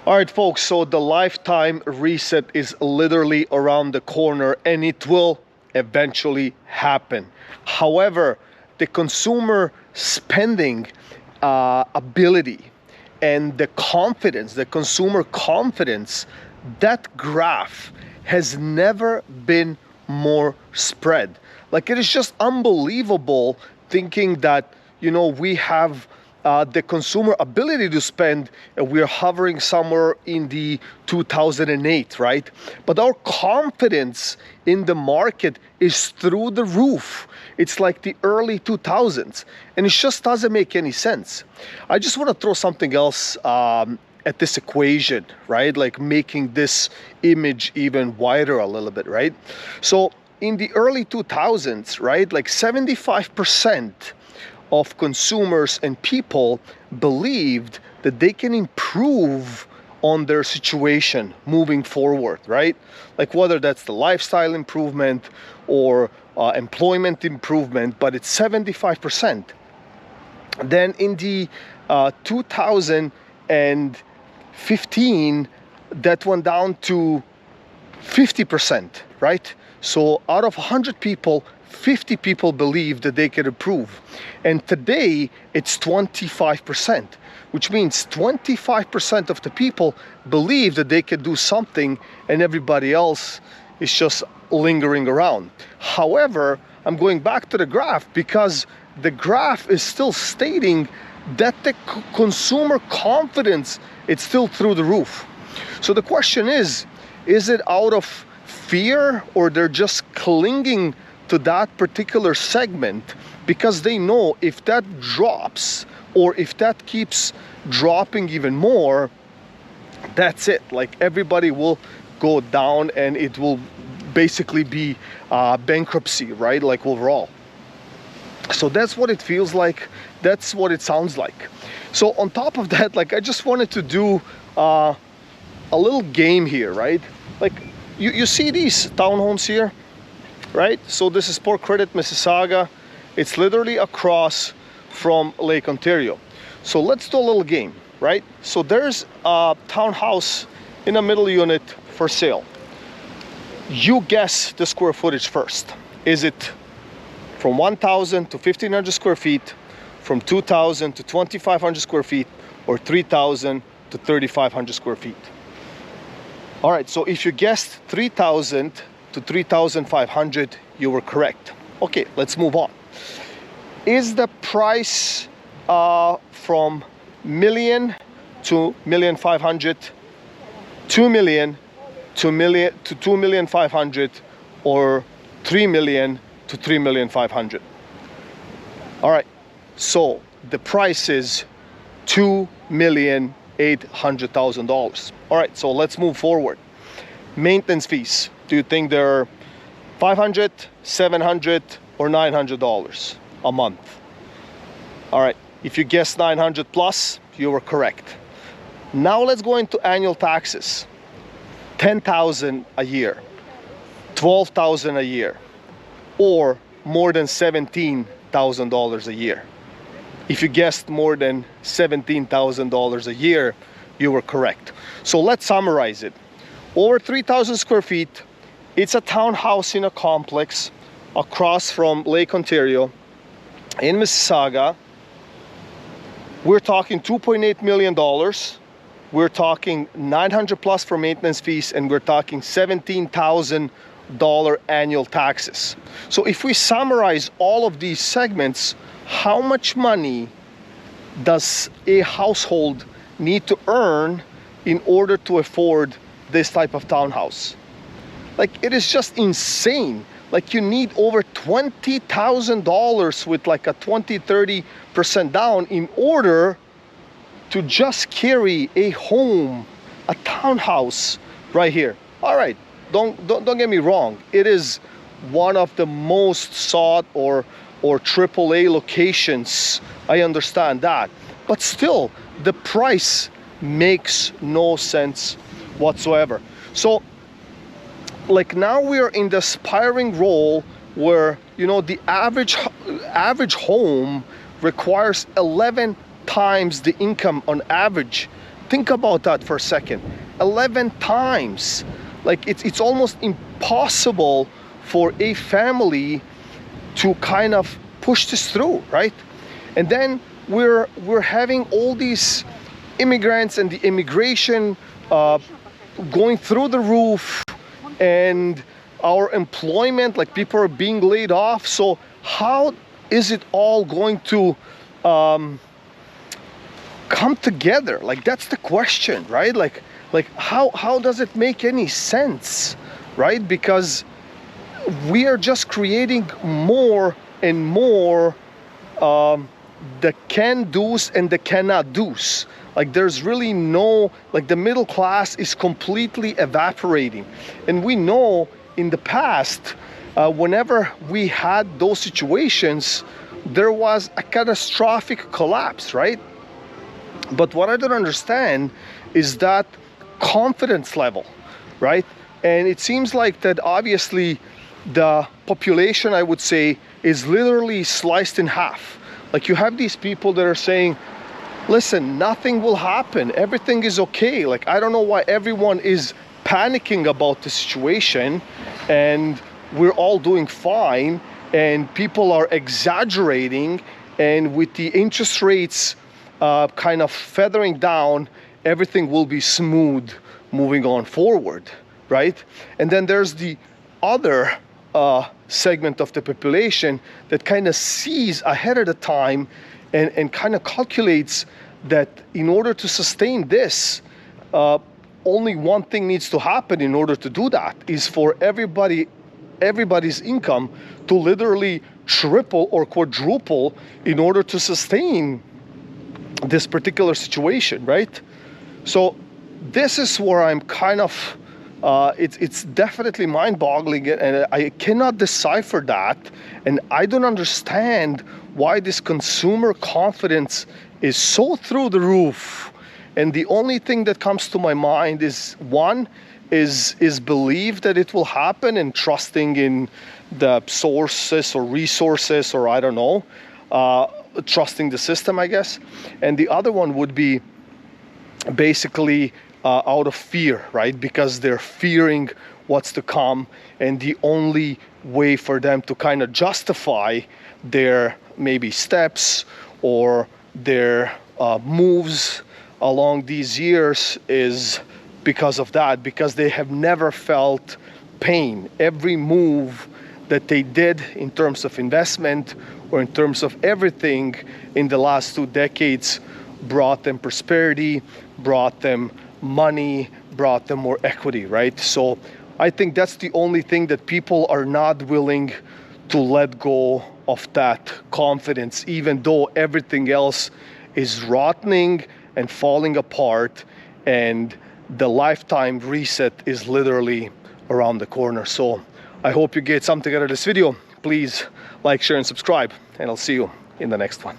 All right, folks, so the lifetime reset is literally around the corner and it will eventually happen. However, the consumer spending ability and the confidence, the consumer confidence, that graph has never been more spread. Like, it is just unbelievable thinking that, we have the consumer ability to spend, we're hovering somewhere in the 2008, right? But our confidence in the market is through the roof. It's like the early 2000s, and it just doesn't make any sense. I just want to throw something else at this equation, right? Like making this image even wider a little bit, right? So in the early 2000s, right, like 75% of consumers and people believed that they can improve on their situation moving forward, right? Like whether that's the lifestyle improvement or employment improvement, but it's 75%. Then in the 2015, that went down to 50%, right? So out of 100 people, 50 people believe that they can improve. And today it's 25%, which means 25% of the people believe that they can do something and everybody else is just lingering around. However, I'm going back to the graph because the graph is still stating that the consumer confidence, it's still through the roof. So the question is it out of fear or they're just clinging to that particular segment because they know if that drops or if that keeps dropping even more, that's it. Like everybody will go down and it will basically be bankruptcy, right? Like overall. So that's what it feels like. That's what it sounds like. So on top of that, like I just wanted to do a little game here, right? Like you see these townhomes here, right? So this is Port Credit, Mississauga. It's literally across from Lake Ontario. So let's do a little game, right? So there's a townhouse in a middle unit for sale. You guess the square footage first. Is it from 1,000 to 1,500 square feet, from 2,000 to 2,500 square feet, or 3,000 to 3,500 square feet? All right, so if you guessed 3,000 to 3,500, you were correct. Okay, let's move on. Is the price from million to 1,500,000, 2 million to 2,500,000, or 3 million to 3,500,000? All right, so the price is $2,800,000. All right, so let's move forward. Maintenance fees. Do you think they're $500, $700, or $900 a month? All right, if you guessed 900 plus, you were correct. Now let's go into annual taxes. 10,000 a year, 12,000 a year, or more than $17,000 a year. If you guessed more than $17,000 a year, you were correct. So let's summarize it. Over 3,000 square feet, it's a townhouse in a complex across from Lake Ontario in Mississauga. We're talking $2.8 million. We're talking 900 plus for maintenance fees, and we're talking $17,000 annual taxes. So if we summarize all of these segments, how much money does a household need to earn in order to afford this type of townhouse? Like, it is just insane. Like, you need over $20,000 with like a 20-30% down in order to just carry a home, a townhouse right here. All right, don't get me wrong. It is one of the most sought or AAA locations. I understand that, but still the price makes no sense whatsoever. So like now we are in the spiraling role where, the average home requires 11 times the income on average think about that for a second. 11 times. Like it's almost impossible for a family to kind of push this through, right? And then we're having all these immigrants and the immigration going through the roof, and our employment, like people are being laid off. So how is it all going to come together? Like that's the question, right? Like how does it make any sense, right? Because we are just creating more and more the can do's and the cannot do's. Like there's really no, like the middle class is completely evaporating. And we know in the past, whenever we had those situations, there was a catastrophic collapse, right? But what I don't understand is that confidence level, right? And it seems like that obviously the population, I would say, is literally sliced in half. Like you have these people that are saying, listen, nothing will happen, everything is okay. Like I don't know why everyone is panicking about the situation, and we're all doing fine, and people are exaggerating, and with the interest rates kind of feathering down, everything will be smooth moving on forward, right? And then there's the other segment of the population that kind of sees ahead of the time and kind of calculates that in order to sustain this, only one thing needs to happen in order to do that, is for everybody's income to literally triple or quadruple in order to sustain this particular situation, right? So this is where I'm kind of it's definitely mind-boggling, and I cannot decipher that, and I don't understand why this consumer confidence is so through the roof. And the only thing that comes to my mind is belief that it will happen, and trusting in the sources or resources, or I don't know, trusting the system, I guess. And the other one would be basically out of fear, right? Because they're fearing what's to come, and the only way for them to kind of justify their maybe steps or their moves along these years is because of that, because they have never felt pain. Every move that they did in terms of investment or in terms of everything in the last 2 decades brought them prosperity, brought them money, brought them more equity, right? So I think that's the only thing that people are not willing to let go of, that confidence, even though everything else is rotting and falling apart, and the lifetime reset is literally around the corner. So I hope you get something out of this video. Please like, share, and subscribe, and I'll see you in the next one.